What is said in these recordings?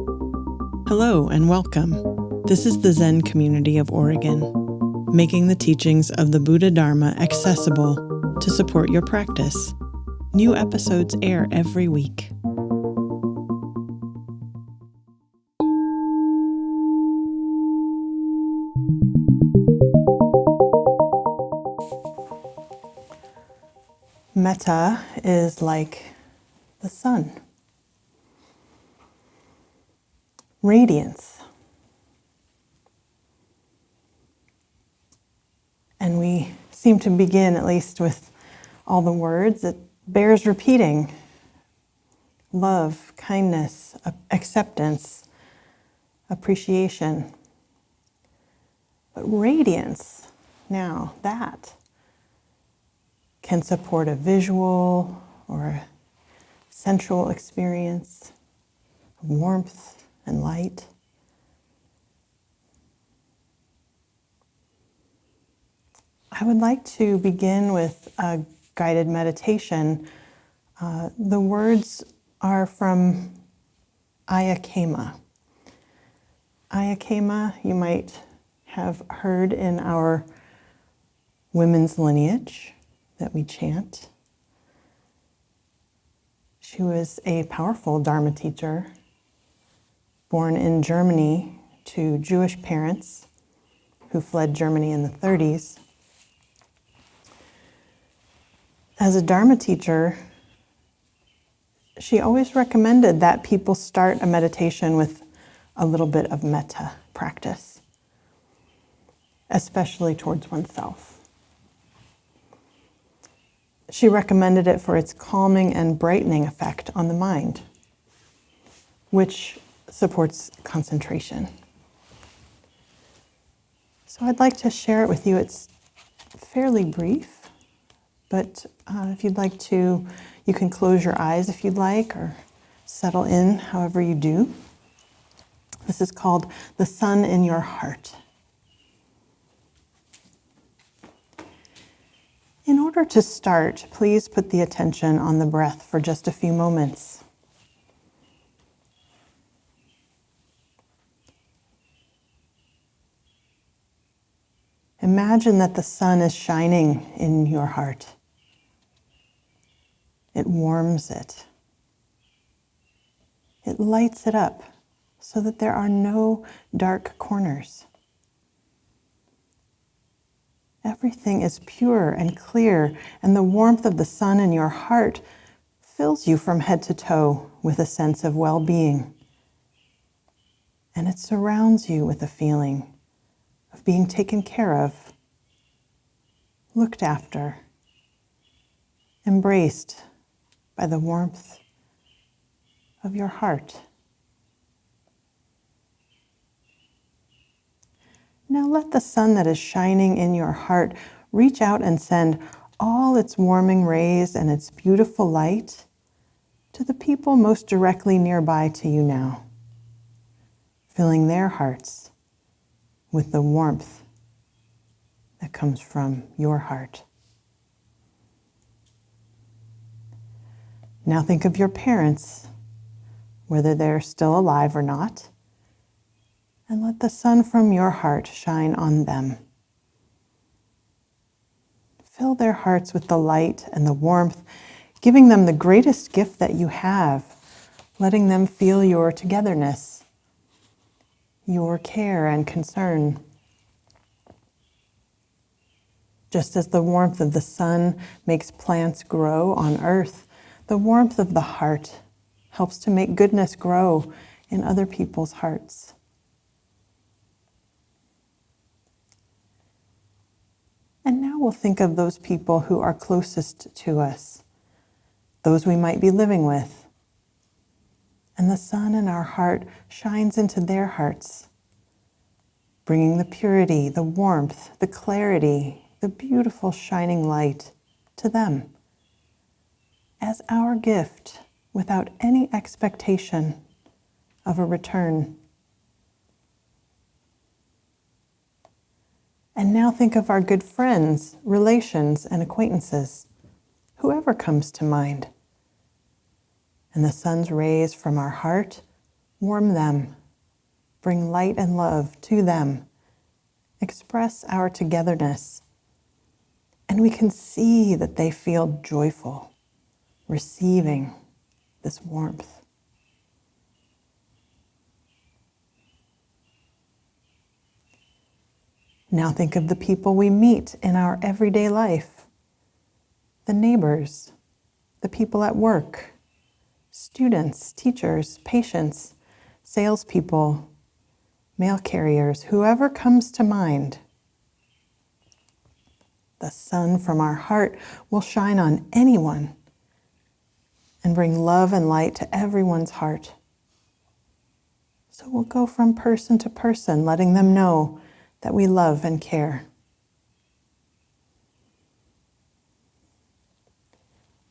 Hello and welcome. This is the Zen community of Oregon, making the teachings of the Buddha Dharma accessible to support your practice. New episodes air every week. Metta is like the sun. Radiance. And we seem to begin, at least with all the words, it bears repeating. Love, kindness, acceptance, appreciation. But radiance, now that can support a visual or a sensual experience of warmth and light. I would like to begin with a guided meditation. The words are from Ayakema. Ayakema, you might have heard in our women's lineage that we chant. She was a powerful Dharma teacher, born in Germany to Jewish parents who fled Germany in the 30s. As a Dharma teacher, she always recommended that people start a meditation with a little bit of metta practice, especially towards oneself. She recommended it for its calming and brightening effect on the mind, which supports concentration. So I'd like to share it with you. It's fairly brief, but if you'd like to, you can close your eyes if you'd like, or settle in however you do. This is called the sun in your heart. In order to start, please put the attention on the breath for just a few moments. Imagine that the sun is shining in your heart. It warms it. It lights it up so that there are no dark corners. Everything is pure and clear, and the warmth of the sun in your heart fills you from head to toe with a sense of well-being. And it surrounds you with a feeling of being taken care of, looked after, embraced by the warmth of your heart. Now let the sun that is shining in your heart reach out and send all its warming rays and its beautiful light to the people most directly nearby to you now, filling their hearts with the warmth that comes from your heart. Now think of your parents, whether they're still alive or not, and let the sun from your heart shine on them. Fill their hearts with the light and the warmth, giving them the greatest gift that you have, letting them feel your togetherness, your care and concern. Just as the warmth of the sun makes plants grow on earth, the warmth of the heart helps to make goodness grow in other people's hearts. And now we'll think of those people who are closest to us, those we might be living with. And the sun in our heart shines into their hearts, bringing the purity, the warmth, the clarity, the beautiful shining light to them as our gift without any expectation of a return. And now think of our good friends, relations, and acquaintances, whoever comes to mind. And the sun's rays from our heart warm them, bring light and love to them, express our togetherness, and we can see that they feel joyful, receiving this warmth. Now think of the people we meet in our everyday life, the neighbors, the people at work, students, teachers, patients, salespeople, mail carriers, whoever comes to mind. The sun from our heart will shine on anyone and bring love and light to everyone's heart. So we'll go from person to person, letting them know that we love and care.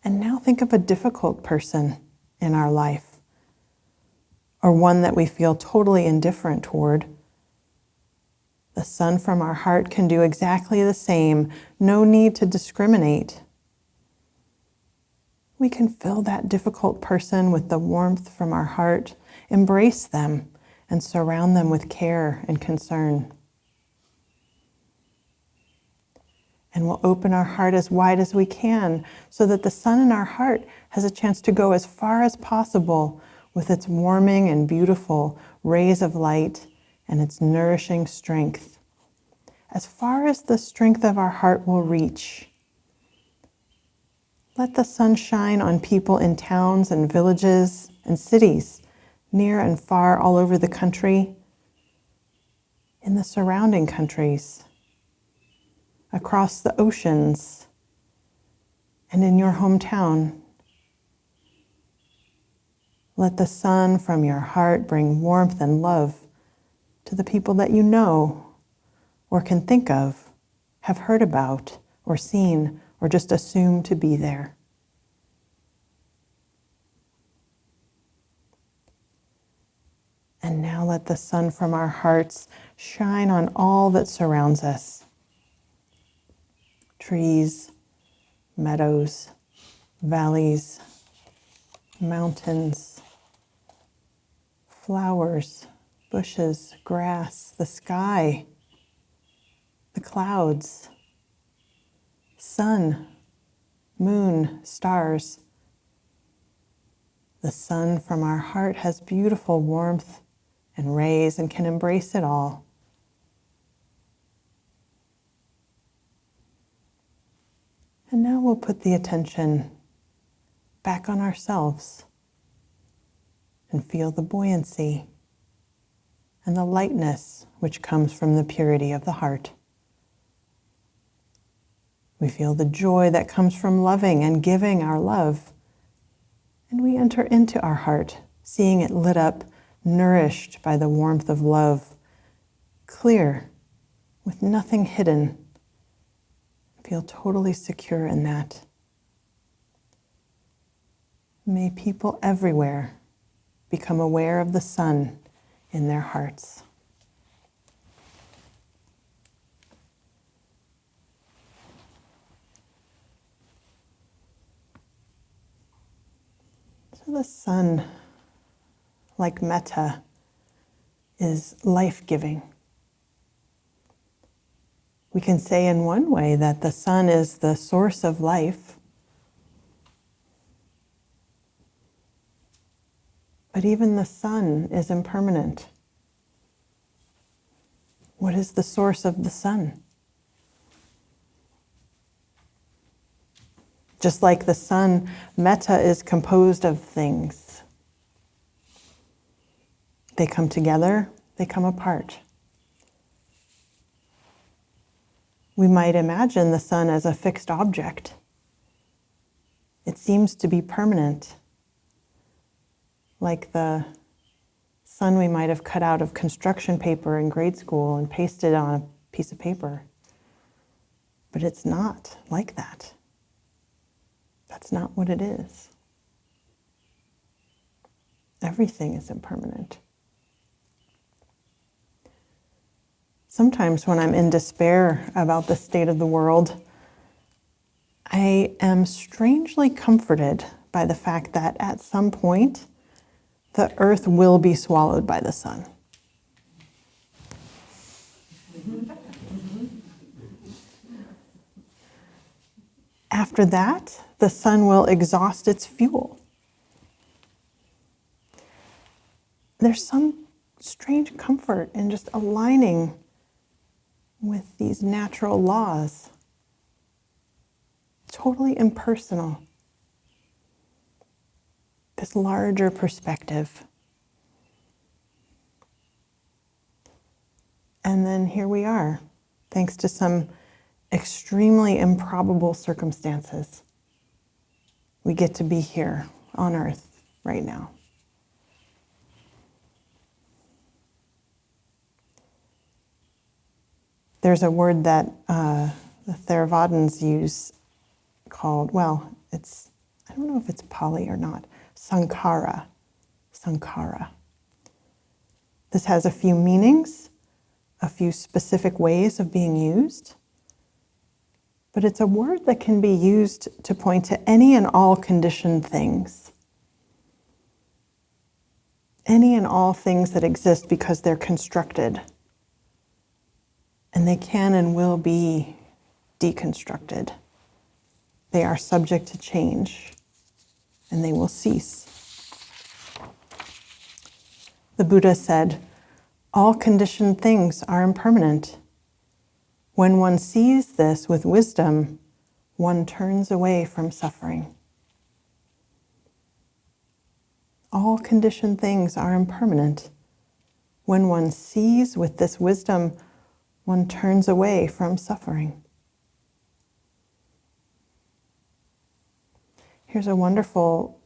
And now think of a difficult person in our life, or one that we feel totally indifferent toward. The sun from our heart can do exactly the same. No need to discriminate. We can fill that difficult person with the warmth from our heart, embrace them, and surround them with care and concern. And we'll open our heart as wide as we can so that the sun in our heart has a chance to go as far as possible with its warming and beautiful rays of light and its nourishing strength, as far as the strength of our heart will reach. Let the sun shine on people in towns and villages and cities, near and far all over the country, in the surrounding countries, across the oceans, and in your hometown. Let the sun from your heart bring warmth and love to the people that you know, or can think of, have heard about, or seen, or just assume to be there. And now let the sun from our hearts shine on all that surrounds us. Trees, meadows, valleys, mountains, flowers, bushes, grass, the sky, the clouds, sun, moon, stars. The sun from our heart has beautiful warmth and rays and can embrace it all. And now we'll put the attention back on ourselves and feel the buoyancy and the lightness which comes from the purity of the heart. We feel the joy that comes from loving and giving our love. And we enter into our heart, seeing it lit up, nourished by the warmth of love, clear, with nothing hidden. Feel totally secure in that. May people everywhere become aware of the sun in their hearts. So the sun, like Metta, is life-giving. We can say in one way that the sun is the source of life. But even the sun is impermanent. What is the source of the sun? Just like the sun, Metta is composed of things. They come together, they come apart. We might imagine the sun as a fixed object. It seems to be permanent, like the sun we might have cut out of construction paper in grade school and pasted on a piece of paper. But it's not like that. That's not what it is. Everything is impermanent. Sometimes when I'm in despair about the state of the world, I am strangely comforted by the fact that at some point, the earth will be swallowed by the sun. After that, the sun will exhaust its fuel. There's some strange comfort in just aligning with these natural laws. Totally impersonal. This larger perspective. And then here we are, thanks to some extremely improbable circumstances. We get to be here on earth right now. There's a word that the Theravadins use called, I don't know if it's Pali or not, sankhara. Sankhara. This has a few meanings, a few specific ways of being used, but it's a word that can be used to point to any and all conditioned things. Any and all things that exist because they're constructed. And they can and will be deconstructed. They are subject to change, and they will cease. The Buddha said, all conditioned things are impermanent. When one sees this with wisdom, one turns away from suffering. All conditioned things are impermanent. When one sees with this wisdom, one turns away from suffering. Here's a wonderful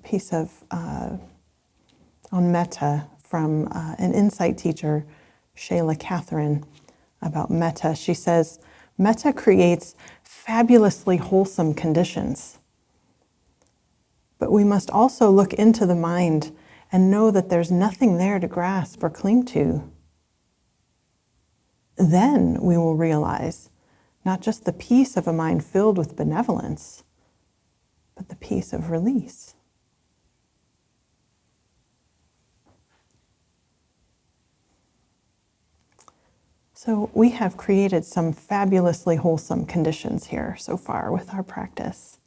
piece of on Metta from an insight teacher, Shayla Catherine, about Metta. She says, Metta creates fabulously wholesome conditions. But we must also look into the mind and know that there's nothing there to grasp or cling to. Then we will realize not just the peace of a mind filled with benevolence, but the peace of release. So we have created some fabulously wholesome conditions here so far with our practice.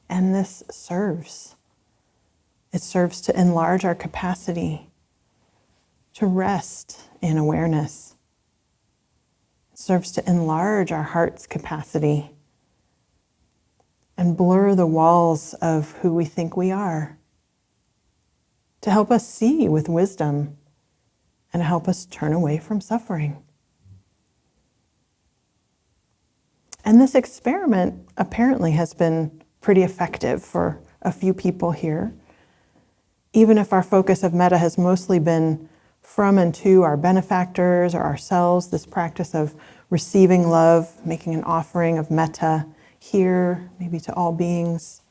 And this serves. It serves to enlarge our capacity to rest in awareness. It serves to enlarge our heart's capacity and blur the walls of who we think we are, to help us see with wisdom and help us turn away from suffering. And this experiment apparently has been pretty effective for a few people here, even if our focus of metta has mostly been from and to our benefactors or ourselves, this practice of receiving love, making an offering of metta here, maybe to all beings.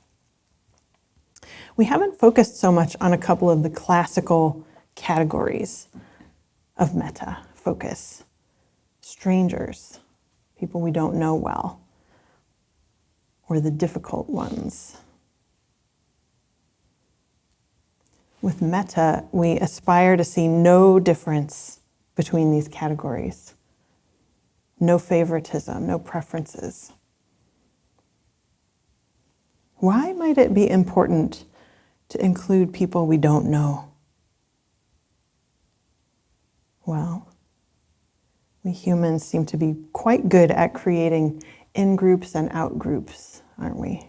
We haven't focused so much on a couple of the classical categories of metta focus. Strangers, people we don't know well, or the difficult ones. With metta, we aspire to see no difference between these categories. No favoritism, no preferences. Why might it be important to include people we don't know? Well, we humans seem to be quite good at creating in-groups and out-groups, aren't we?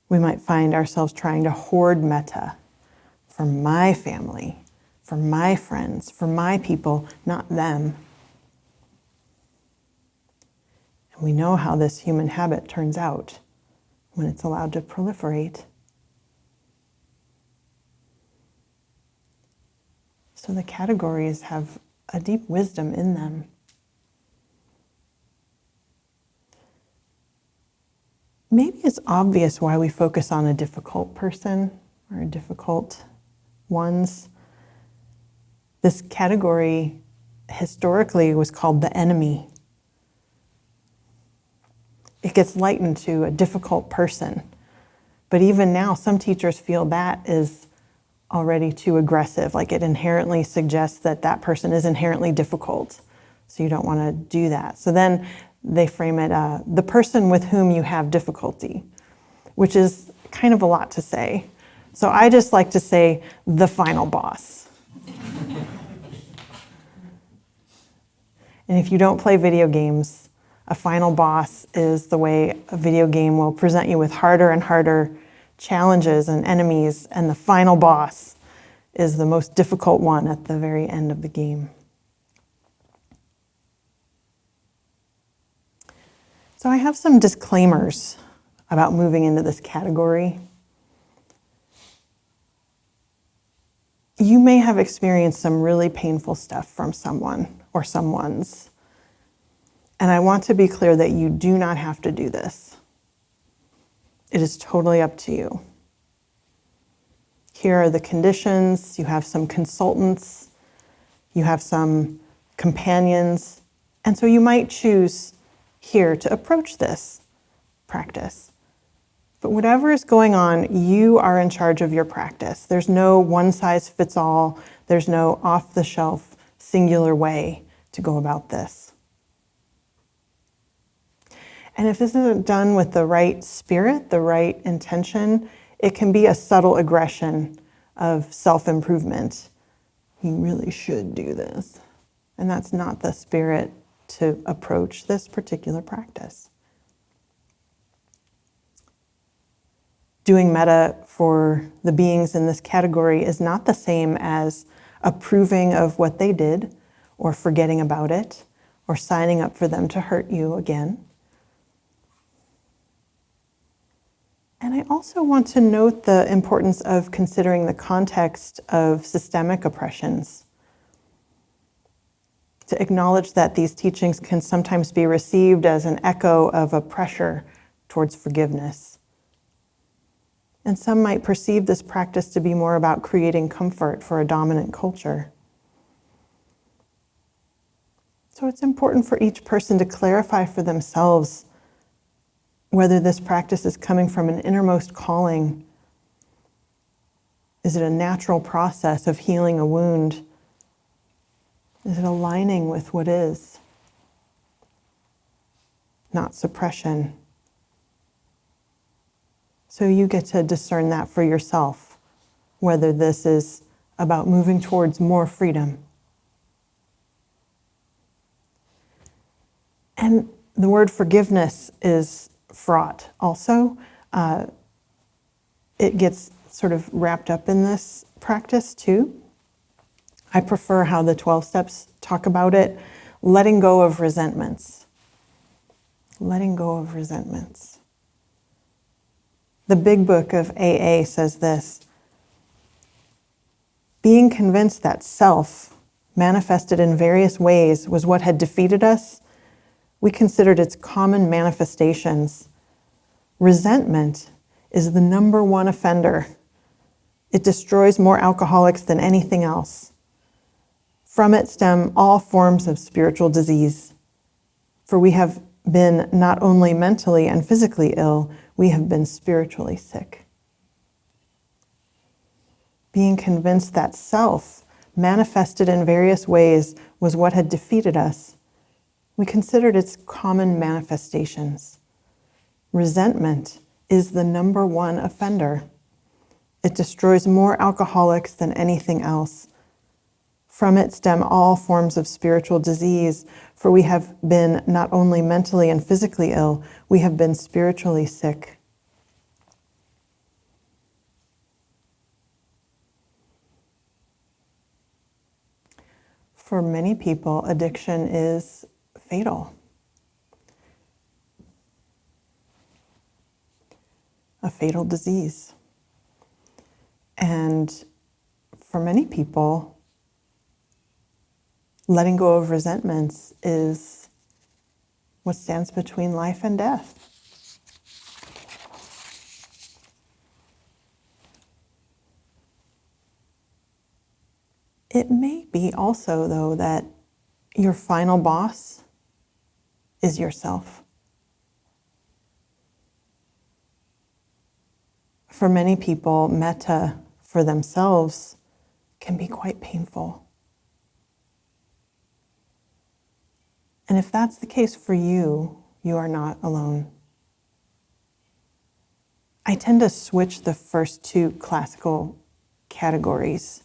We might find ourselves trying to hoard metta for my family, for my friends, for my people, not them. And we know how this human habit turns out when it's allowed to proliferate. So the categories have a deep wisdom in them. Maybe it's obvious why we focus on a difficult person or difficult ones. This category historically was called the enemy. It gets likened to a difficult person, But even now, some teachers feel that is already too aggressive, like it inherently suggests that that person is inherently difficult. So you don't want to do that. So then they frame it, the person with whom you have difficulty, which is kind of a lot to say. So I just like to say the final boss. And if you don't play video games, a final boss is the way a video game will present you with harder and harder challenges and enemies, and the final boss is the most difficult one at the very end of the game. So I have some disclaimers about moving into this category. You may have experienced some really painful stuff from someone or someone's. And I want to be clear that you do not have to do this. It is totally up to you. Here are the conditions. You have some consultants. You have some companions. And so you might choose here to approach this practice. But whatever is going on, you are in charge of your practice. There's no one size fits all. There's no off-the-shelf singular way to go about this. And if this isn't done with the right spirit, the right intention, it can be a subtle aggression of self-improvement. You really should do this. And that's not the spirit to approach this particular practice. Doing metta for the beings in this category is not the same as approving of what they did or forgetting about it or signing up for them to hurt you again. And I also want to note the importance of considering the context of systemic oppressions. To acknowledge that these teachings can sometimes be received as an echo of a pressure towards forgiveness. And some might perceive this practice to be more about creating comfort for a dominant culture. So it's important for each person to clarify for themselves whether this practice is coming from an innermost calling. Is it a natural process of healing a wound? Is it aligning with what is? Not suppression. So you get to discern that for yourself, whether this is about moving towards more freedom. And the word forgiveness is fraught also. It gets sort of wrapped up in this practice too. I prefer how the 12 steps talk about it, letting go of resentments. Letting go of resentments. The Big Book of AA says this: being convinced that self, manifested in various ways, was what had defeated us, we considered its common manifestations. Resentment is the number one offender. It destroys more alcoholics than anything else. From it stem all forms of spiritual disease. For we have been not only mentally and physically ill, we have been spiritually sick. Being convinced that self, manifested in various ways, was what had defeated us, we considered its common manifestations. Resentment is the number one offender. It destroys more alcoholics than anything else. From it stem all forms of spiritual disease, for we have been not only mentally and physically ill, we have been spiritually sick. For many people, addiction is fatal. A fatal disease. And for many people, letting go of resentments is what stands between life and death. It may be also, though, that your final boss is yourself. For many people, metta for themselves can be quite painful. And if that's the case for you, you are not alone. I tend to switch the first two classical categories,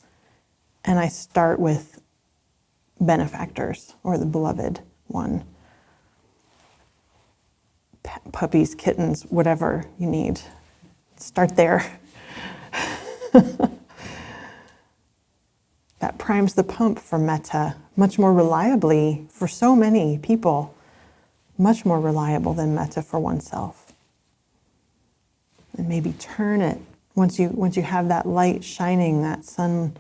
and I start with benefactors, or the beloved one. Puppies, kittens, whatever you need. Start there. That primes the pump for metta much more reliably for so many people, much more reliable than metta for oneself. And maybe turn it, once you have that light shining, that sun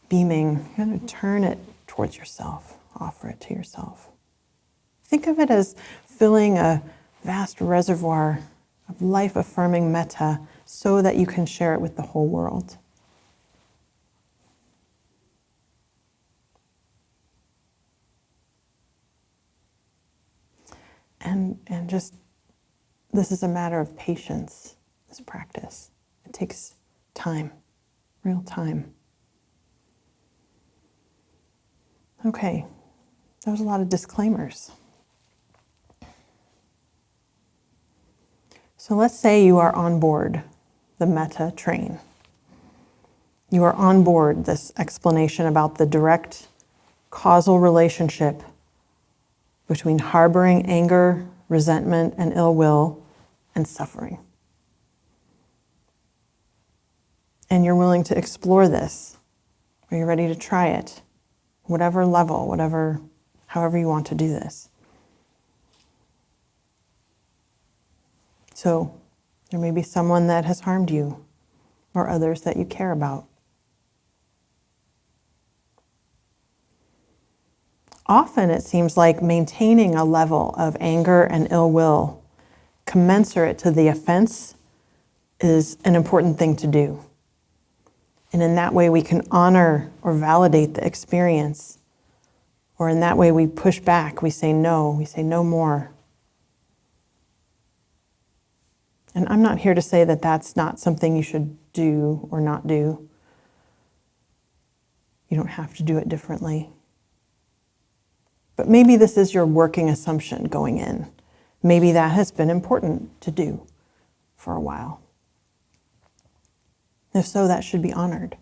beaming, you're going to turn it towards yourself, offer it to yourself. Think of it as filling a vast reservoir of life-affirming metta so that you can share it with the whole world. And just, this is a matter of patience, this practice. It takes time, real time. Okay, that was a lot of disclaimers. So let's say you are on board the metta train. You are on board this explanation about the direct causal relationship between harboring anger, resentment, and ill will, and suffering. And you're willing to explore this. Are you ready to try it? Whatever level, however you want to do this. So there may be someone that has harmed you, or others that you care about. Often it seems like maintaining a level of anger and ill will commensurate to the offense is an important thing to do. And in that way we can honor or validate the experience. Or in that way we push back, we say no more. And I'm not here to say that that's not something you should do or not do. You don't have to do it differently. But maybe this is your working assumption going in. Maybe that has been important to do for a while. If so, that should be honored.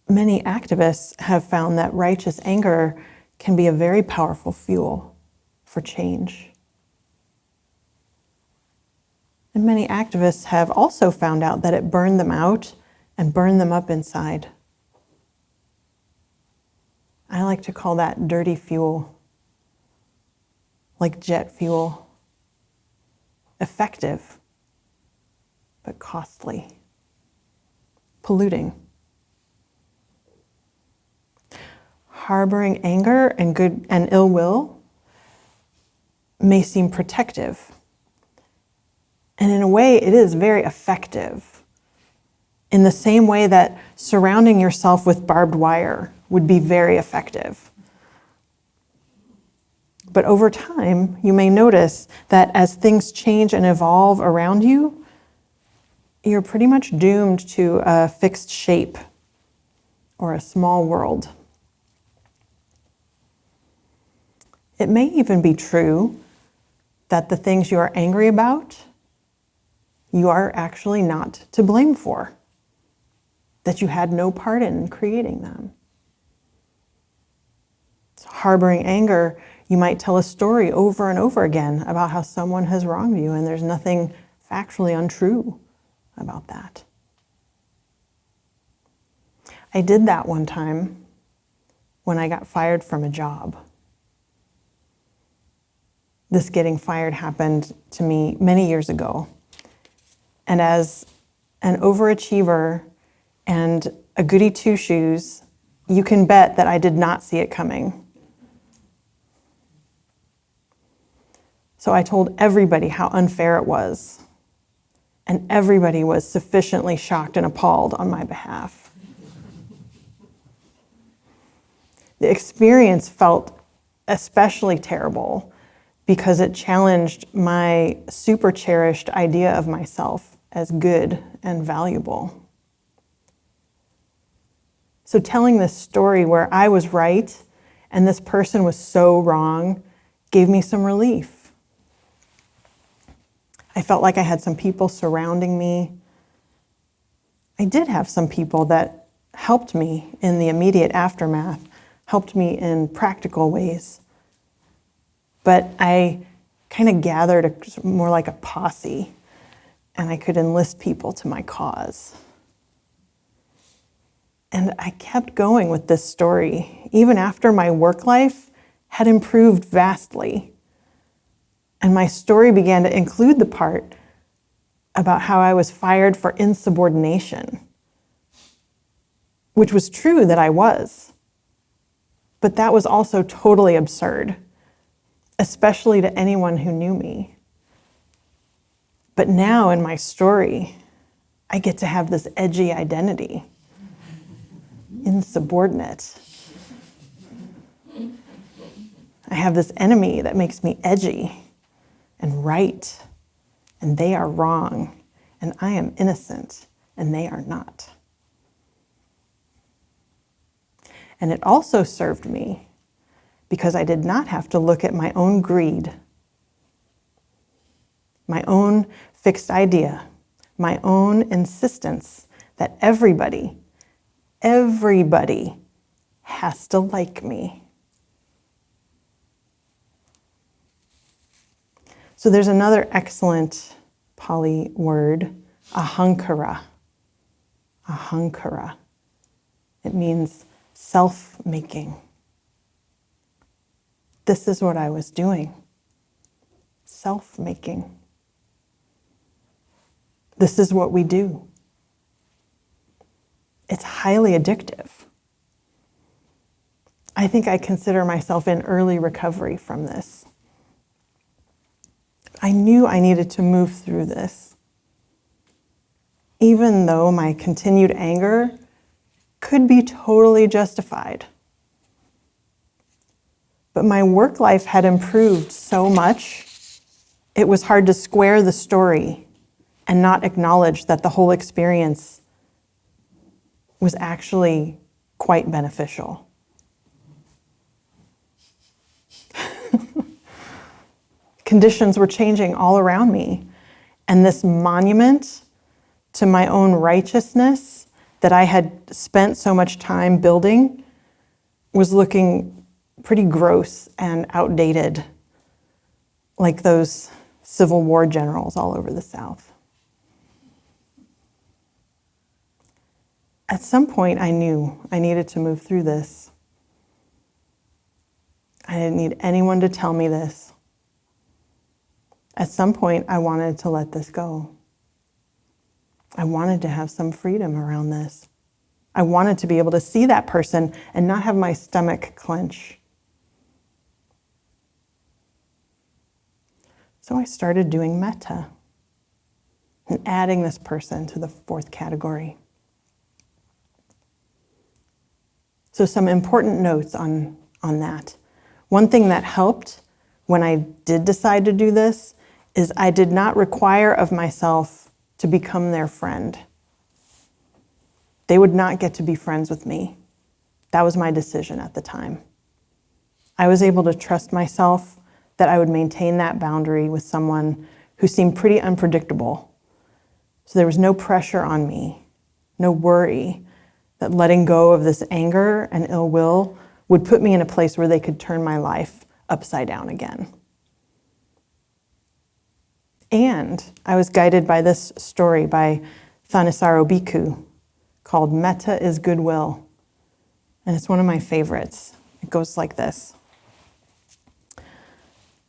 Many activists have found that righteous anger can be a very powerful fuel for change. And many activists have also found out that it burned them out and burned them up inside. I like to call that dirty fuel, like jet fuel. Effective, but costly. Polluting. Harboring anger and ill will may seem protective. And in a way, it is very effective. In the same way that surrounding yourself with barbed wire would be very effective. But over time, you may notice that as things change and evolve around you, you're pretty much doomed to a fixed shape or a small world. It may even be true that the things you are angry about, you are actually not to blame for, that you had no part in creating them. So harboring anger, you might tell a story over and over again about how someone has wronged you, and there's nothing factually untrue about that. I did that one time when I got fired from a job. This getting fired happened to me many years ago. And as an overachiever and a goody two-shoes, you can bet that I did not see it coming. So I told everybody how unfair it was. And everybody was sufficiently shocked and appalled on my behalf. The experience felt especially terrible because it challenged my super cherished idea of myself as good and valuable. So telling this story where I was right and this person was so wrong gave me some relief. I felt like I had some people surrounding me. I did have some people that helped me in the immediate aftermath, helped me in practical ways. But I kind of gathered more like a posse, and I could enlist people to my cause. And I kept going with this story, even after my work life had improved vastly. And my story began to include the part about how I was fired for insubordination, which was true that I was. But that was also totally absurd, especially to anyone who knew me. But now in my story, I get to have this edgy identity. Insubordinate. I have this enemy that makes me edgy and right, and they are wrong, and I am innocent, and they are not. And it also served me because I did not have to look at my own greed, my own fixed idea, my own insistence that everybody has to like me. So there's another excellent Pali word, ahankara. Ahankara. It means self-making. This is what I was doing. Self-making. This is what we do. It's highly addictive. I think I consider myself in early recovery from this. I knew I needed to move through this, even though my continued anger could be totally justified. But my work life had improved so much, it was hard to square the story and not acknowledge that the whole experience was actually quite beneficial. Conditions were changing all around me, and this monument to my own righteousness that I had spent so much time building was looking pretty gross and outdated, like those Civil War generals all over the South. At some point, I knew I needed to move through this. I didn't need anyone to tell me this. At some point, I wanted to let this go. I wanted to have some freedom around this. I wanted to be able to see that person and not have my stomach clench. So I started doing metta and adding this person to the fourth category. So some important notes on that. One thing that helped when I did decide to do this is I did not require of myself to become their friend. They would not get to be friends with me. That was my decision at the time. I was able to trust myself that I would maintain that boundary with someone who seemed pretty unpredictable. So there was no pressure on me, no worry that letting go of this anger and ill will would put me in a place where they could turn my life upside down again. And I was guided by this story by Thanissaro Bhikkhu called Metta is Goodwill. And it's one of my favorites. It goes like this.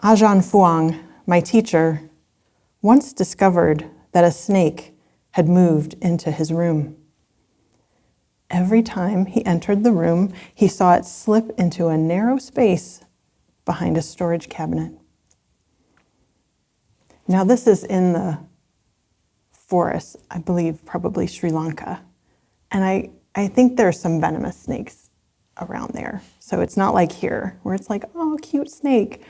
Ajahn Fuang, my teacher, once discovered that a snake had moved into his room. Every time he entered the room, he saw it slip into a narrow space behind a storage cabinet. Now this is in the forest, I believe probably Sri Lanka. And I think there are some venomous snakes around there. So it's not like here, where it's like, oh, cute snake.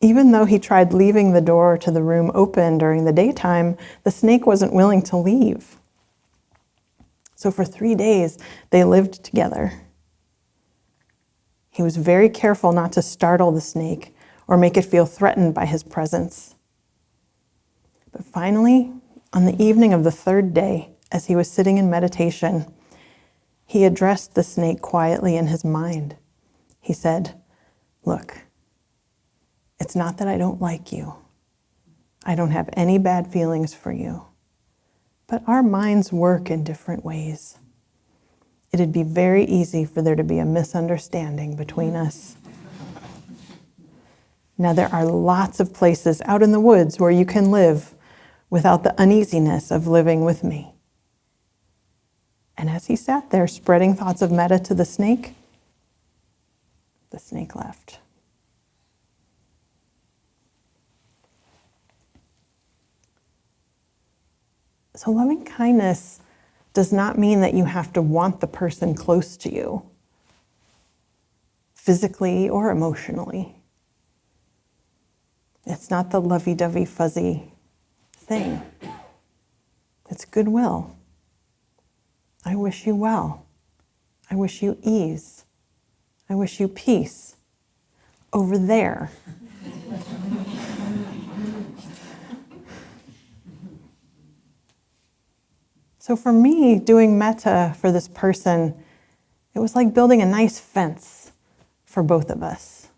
Even though he tried leaving the door to the room open during the daytime, the snake wasn't willing to leave. So for 3 days, they lived together. He was very careful not to startle the snake or make it feel threatened by his presence. But finally, on the evening of the 3rd day, as he was sitting in meditation, he addressed the snake quietly in his mind. He said, "Look, it's not that I don't like you. I don't have any bad feelings for you. But our minds work in different ways. It'd be very easy for there to be a misunderstanding between us. Now, there are lots of places out in the woods where you can live without the uneasiness of living with me." And as he sat there spreading thoughts of metta to the snake left. So loving kindness does not mean that you have to want the person close to you, physically or emotionally. It's not the lovey-dovey fuzzy thing. It's goodwill. I wish you well. I wish you ease. I wish you peace. Over there. So for me, doing metta for this person, it was like building a nice fence for both of us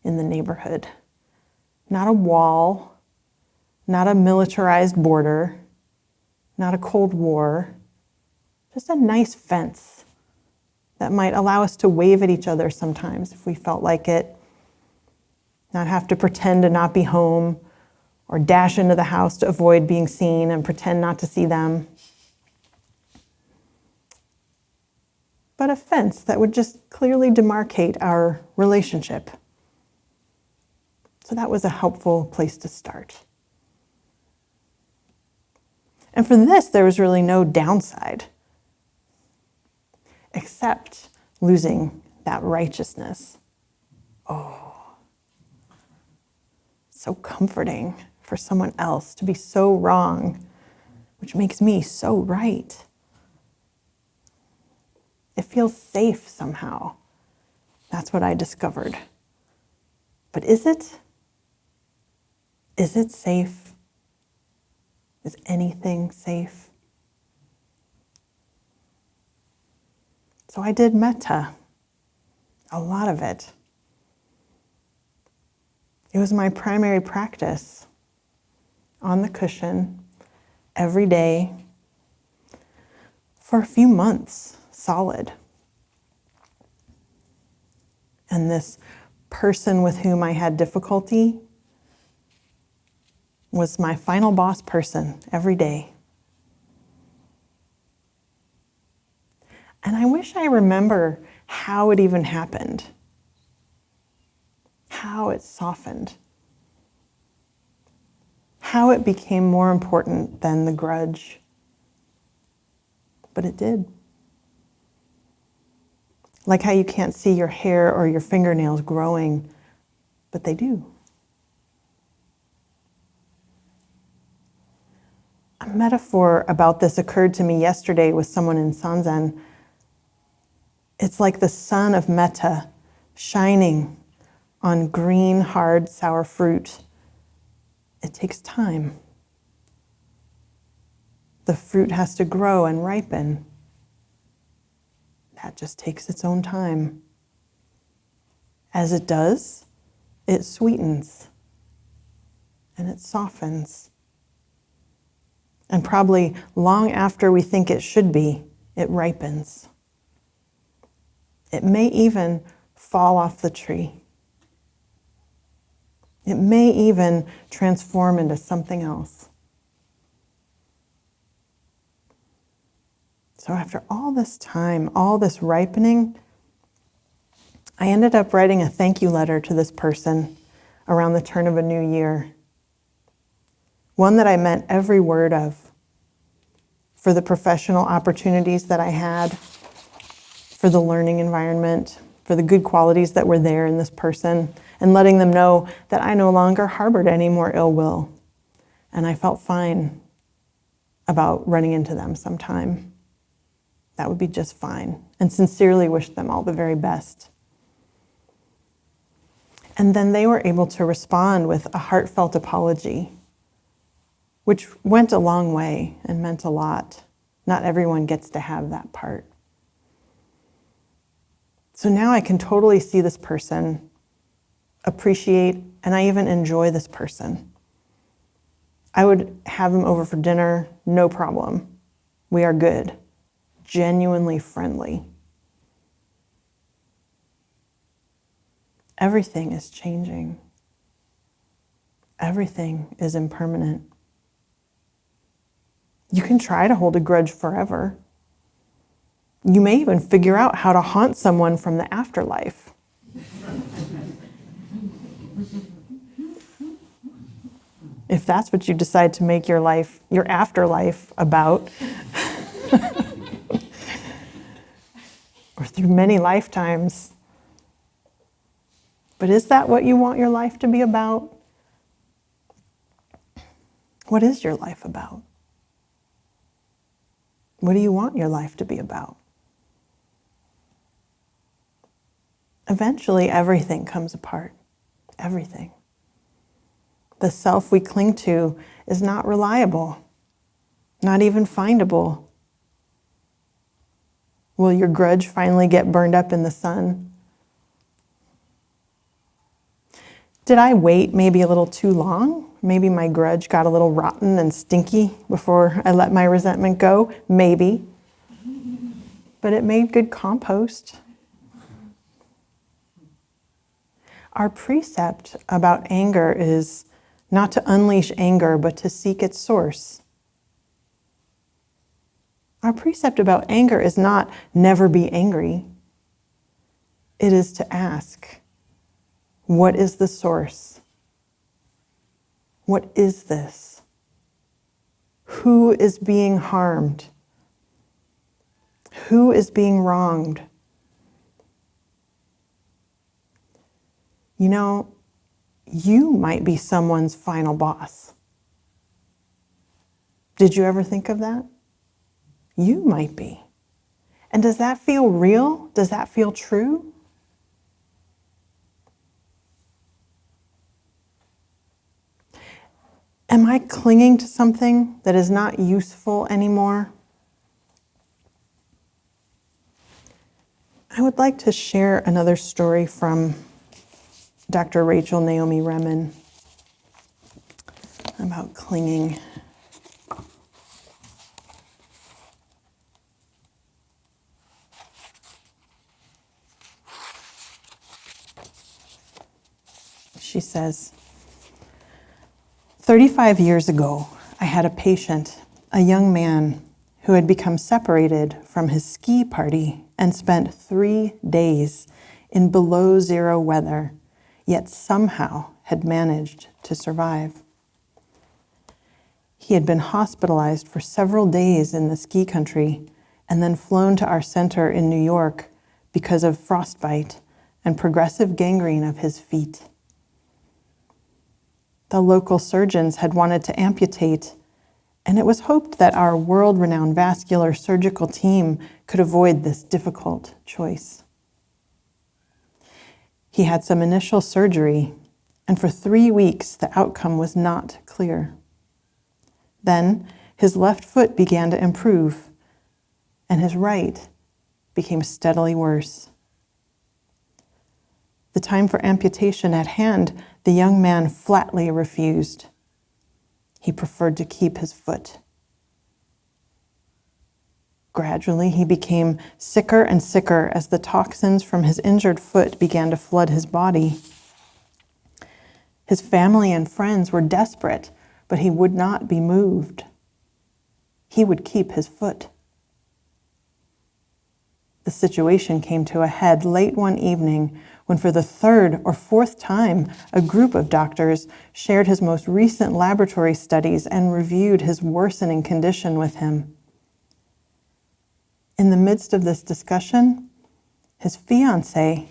in the neighborhood. Not a wall, not a militarized border, not a Cold War, just a nice fence that might allow us to wave at each other sometimes if we felt like it, not have to pretend to not be home or dash into the house to avoid being seen and pretend not to see them. But a fence that would just clearly demarcate our relationship. So that was a helpful place to start. And for this, there was really no downside, except losing that righteousness. Oh, so comforting for someone else to be so wrong, which makes me so right. It feels safe somehow. That's what I discovered. But is it? Is it safe? Is anything safe? So I did metta, a lot of it. It was my primary practice on the cushion every day for a few months. Solid. And this person with whom I had difficulty was my final boss person every day. And I wish I remember how it even happened, how it softened, how it became more important than the grudge. But it did. Like how you can't see your hair or your fingernails growing, but they do. A metaphor about this occurred to me yesterday with someone in Sanzen. It's like the sun of metta shining on green, hard, sour fruit. It takes time. The fruit has to grow and ripen. That just takes its own time. As it does, it sweetens and it softens. And probably long after we think it should be, it ripens. It may even fall off the tree. It may even transform into something else. So after all this time, all this ripening, I ended up writing a thank you letter to this person around the turn of a new year. One that I meant every word of, for the professional opportunities that I had, for the learning environment, for the good qualities that were there in this person, and letting them know that I no longer harbored any more ill will. And I felt fine about running into them sometime. That would be just fine. And sincerely wished them all the very best. And then they were able to respond with a heartfelt apology, which went a long way and meant a lot. Not everyone gets to have that part. So now I can totally see this person, appreciate, and I even enjoy this person. I would have them over for dinner, no problem. We are good, genuinely friendly. Everything is changing. Everything is impermanent. You can try to hold a grudge forever. You may even figure out how to haunt someone from the afterlife. If that's what you decide to make your life, your afterlife about, or through many lifetimes. But is that what you want your life to be about? What is your life about? What do you want your life to be about? Eventually, everything comes apart. Everything. The self we cling to is not reliable, not even findable. Will your grudge finally get burned up in the sun? Did I wait maybe a little too long? Maybe my grudge got a little rotten and stinky before I let my resentment go? Maybe. But it made good compost. Our precept about anger is not to unleash anger, but to seek its source. Our precept about anger is not never be angry. It is to ask, what is the source? What is this? Who is being harmed? Who is being wronged? You know, you might be someone's final boss. Did you ever think of that? You might be. And does that feel real? Does that feel true? Am I clinging to something that is not useful anymore? I would like to share another story from Dr. Rachel Naomi Remen about clinging. She says, 35 years ago, I had a patient, a young man who had become separated from his ski party and spent 3 days in below zero weather, yet somehow had managed to survive. He had been hospitalized for several days in the ski country and then flown to our center in New York because of frostbite and progressive gangrene of his feet. The local surgeons had wanted to amputate, and it was hoped that our world-renowned vascular surgical team could avoid this difficult choice. He had some initial surgery, and for 3 weeks the outcome was not clear. Then his left foot began to improve, and his right became steadily worse. The time for amputation at hand, the young man flatly refused. He preferred to keep his foot. Gradually, he became sicker and sicker as the toxins from his injured foot began to flood his body. His family and friends were desperate, but he would not be moved. He would keep his foot. The situation came to a head late one evening when for the 3rd or 4th time, a group of doctors shared his most recent laboratory studies and reviewed his worsening condition with him. In the midst of this discussion, His fiancée,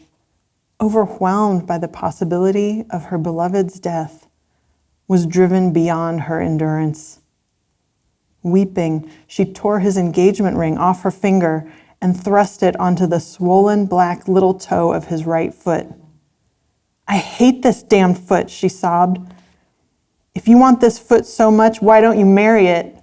overwhelmed by the possibility of her beloved's death, was driven beyond her endurance. Weeping, she tore his engagement ring off her finger and thrust it onto the swollen black little toe of his right foot. "I hate this damned foot," she sobbed. "If you want this foot so much, why don't you marry it?"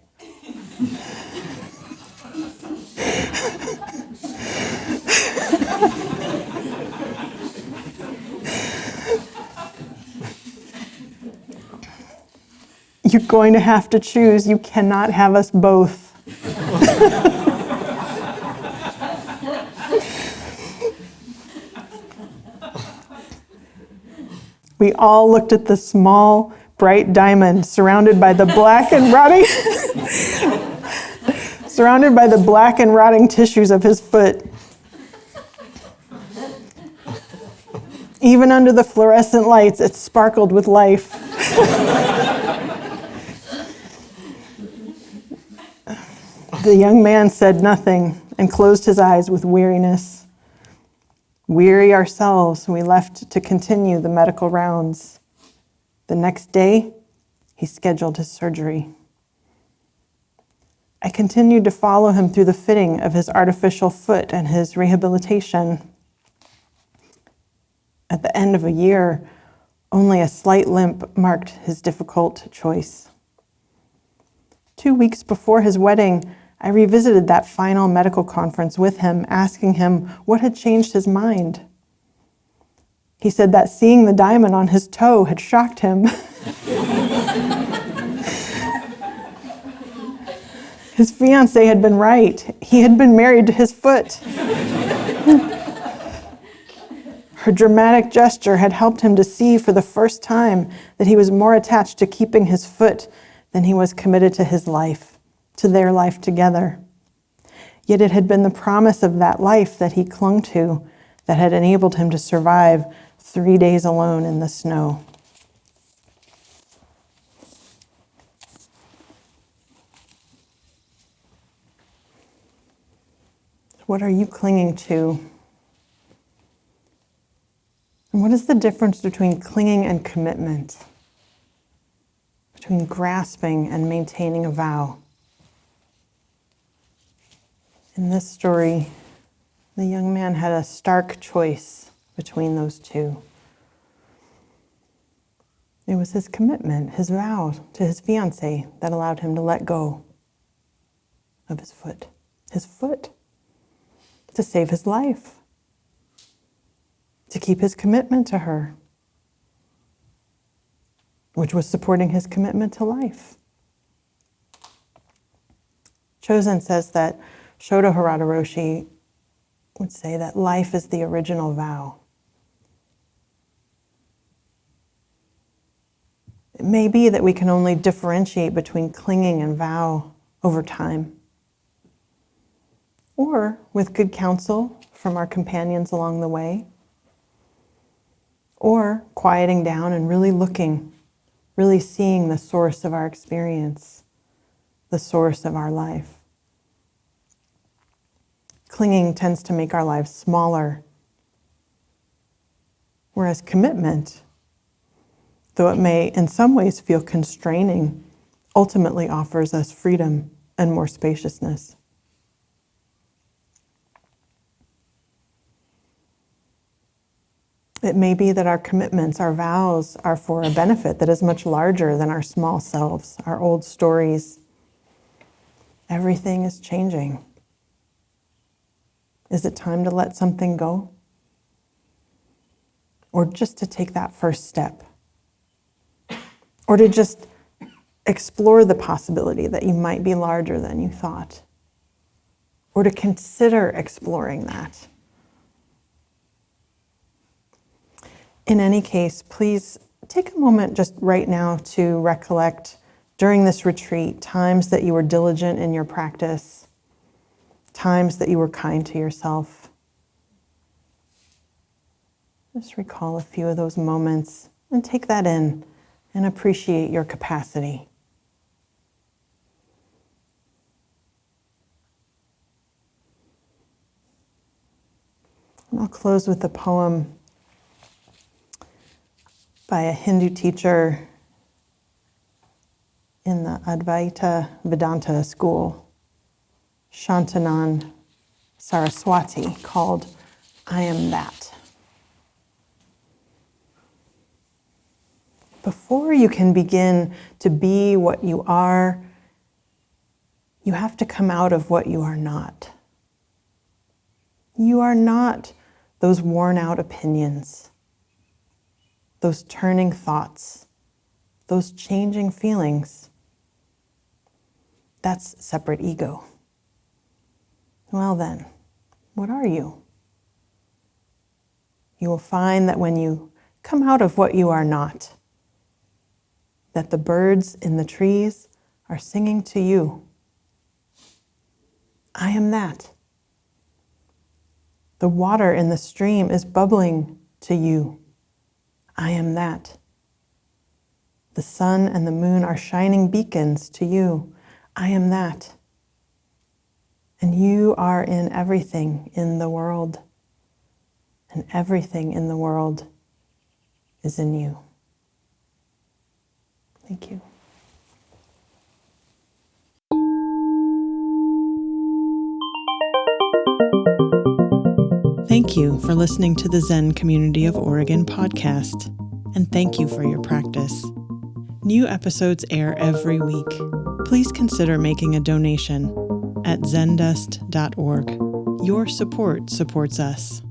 "You're going to have to choose. You cannot have us both." We all looked at the small, bright diamond surrounded by the black and rotting tissues of his foot. Even under the fluorescent lights, it sparkled with life. The young man said nothing and closed his eyes with weariness. Weary ourselves, we left to continue the medical rounds. The next day, he scheduled his surgery. I continued to follow him through the fitting of his artificial foot and his rehabilitation. At the end of a year, only a slight limp marked his difficult choice. 2 weeks before his wedding, I revisited that final medical conference with him, asking him what had changed his mind. He said that seeing the diamond on his toe had shocked him. His fiancée had been right. He had been married to his foot. Her dramatic gesture had helped him to see for the first time that he was more attached to keeping his foot than he was committed to his life, to their life together. Yet it had been the promise of that life that he clung to that had enabled him to survive 3 days alone in the snow. What are you clinging to? And what is the difference between clinging and commitment? Between grasping and maintaining a vow? In this story, the young man had a stark choice between those two. It was his commitment, his vow to his fiancée that allowed him to let go of his foot, to save his life, to keep his commitment to her, which was supporting his commitment to life. Chosen says that Shodo Harada Roshi would say that life is the original vow. It may be that we can only differentiate between clinging and vow over time, or with good counsel from our companions along the way, or quieting down and really looking, really seeing the source of our experience, the source of our life. Clinging tends to make our lives smaller, whereas commitment, though it may in some ways feel constraining, ultimately offers us freedom and more spaciousness. It may be that our commitments, our vows, are for a benefit that is much larger than our small selves, our old stories. Everything is changing. Is it time to let something go? Or just to take that first step? Or to just explore the possibility that you might be larger than you thought? Or to consider exploring that? In any case, please take a moment just right now to recollect during this retreat times that you were diligent in your practice, times that you were kind to yourself. Just recall a few of those moments and take that in and appreciate your capacity. I'll close with a poem by a Hindu teacher in the Advaita Vedanta school, Shantanand Saraswati, called I Am That. Before you can begin to be what you are, you have to come out of what you are not. You are not those worn out opinions, those turning thoughts, those changing feelings. That's separate ego. Well then, what are you? You will find that when you come out of what you are not, that the birds in the trees are singing to you. I am that. The water in the stream is bubbling to you. I am that. The sun and the moon are shining beacons to you. I am that. And you are in everything in the world. And everything in the world is in you. Thank you. Thank you for listening to the Zen Community of Oregon podcast, and thank you for your practice. New episodes air every week. Please consider making a donation at zendust.org. Your support supports us.